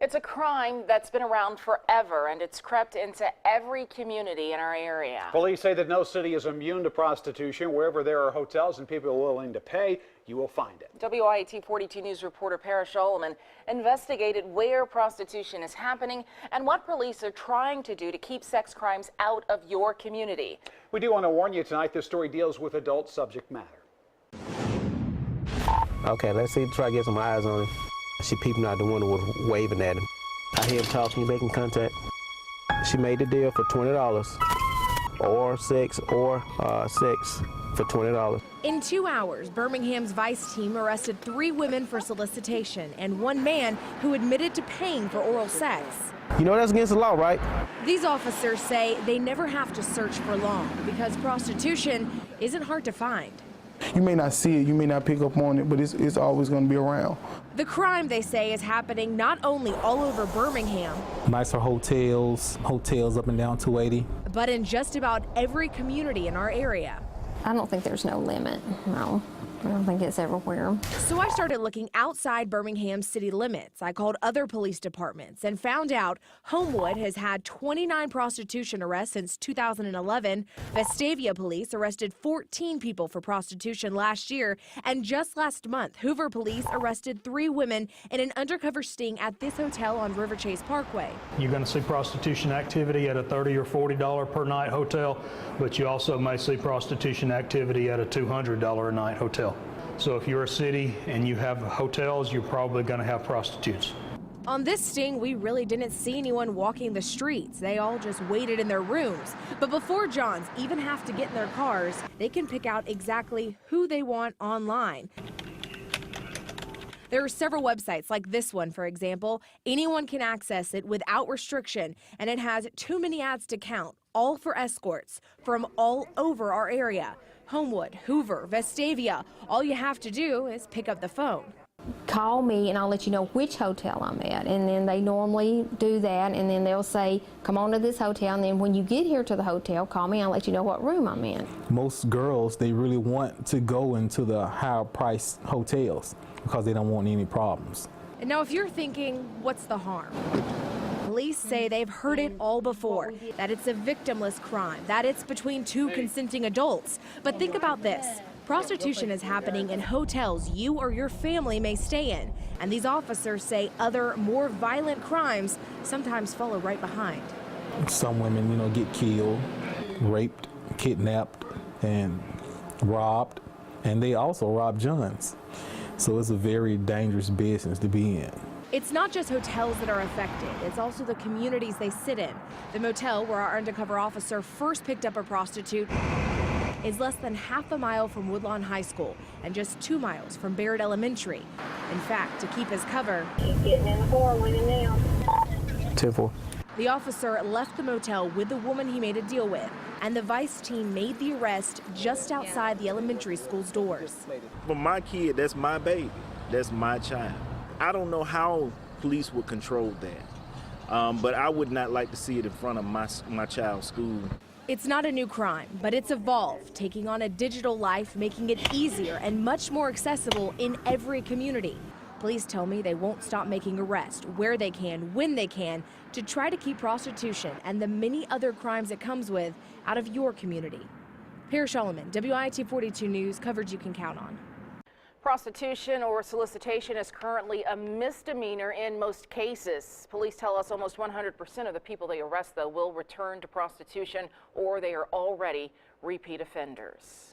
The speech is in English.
It's a crime that's been around forever, and it's crept into every community in our area. Police say that no city is immune to prostitution. Wherever there are hotels and people are willing to pay, you will find it. WIAT 42 News reporter Parrish Solomon investigated where prostitution is happening and what police are trying to do to keep sex crimes out of your community. We do want to warn you tonight, this story deals with adult subject matter. Okay, let's see, try to get some eyes on him. She peeping out the window, was waving at him. I hear him talking, making contact. She made the deal for $20, or sex for $20. In 2 hours, Birmingham's Vice team arrested 3 women for solicitation and 1 man who admitted to paying for oral sex. You know that's against the law, right? These officers say they never have to search for long because prostitution isn't hard to find. You may not see it, you may not pick up on it, but it's always going to be around. The crime, they say, is happening not only all over Birmingham, nicer hotels up and down 280, but in just about every community in our area. I don't think there's no limit, no. I don't think it's everywhere. So I started looking outside Birmingham's city limits. I called other police departments and found out Homewood has had 29 prostitution arrests since 2011. Vestavia police arrested 14 people for prostitution last year. And just last month, Hoover police arrested 3 women in an undercover sting at this hotel on River Chase Parkway. You're going to see prostitution activity at a $30 or $40 per night hotel, but you also may see prostitution activity at a $200 a night hotel. So if you're a city and you have hotels, you're probably going to have prostitutes. On this sting, we really didn't see anyone walking the streets. They all just waited in their rooms. But before Johns even have to get in their cars, they can pick out exactly who they want online. There are several websites like this one, for example. Anyone can access it without restriction, and it has too many ads to count, all for escorts from all over our area. Homewood, Hoover, Vestavia. All you have to do is pick up the phone. Call me and I'll let you know which hotel I'm at. And then they normally do that, and then they'll say, come on to this hotel, and then when you get here to the hotel, call me and I'll let you know what room I'm in. most girls, they really want to go into the higher priced hotels because they don't want any problems. And now if you're thinking, what's the harm? Police say they've heard it all before, that it's a victimless crime, that it's between 2 consenting adults. But think about this. Prostitution is happening in hotels you or your family may stay in. And these officers say other, more violent crimes sometimes follow right behind. Some women, get killed, raped, kidnapped, and robbed. And they also rob Johns. So it's a very dangerous business to be in. It's not just hotels that are affected, it's also the communities they sit in. The motel where our undercover officer first picked up a prostitute is less than half a mile from Woodlawn High School and just 2 miles from Barrett Elementary. In fact, to keep his cover, He's getting in the car, winning now. 10-4. the officer left the motel with the woman he made a deal with, and the Vice team made the arrest just outside the elementary school's doors. For my kid, that's my baby. That's my child. I don't know how police would control that, but I would not like to see it in front of my child's school. It's not a new crime, but it's evolved, taking on a digital life, making it easier and much more accessible in every community. Police tell me they won't stop making arrests where they can, when they can, to try to keep prostitution and the many other crimes it comes with out of your community. Parrish Solomon, WIAT 42 News, coverage you can count on. Prostitution or solicitation is currently a misdemeanor in most cases. Police tell us almost 100% of the people they arrest, though, will return to prostitution or they are already repeat offenders.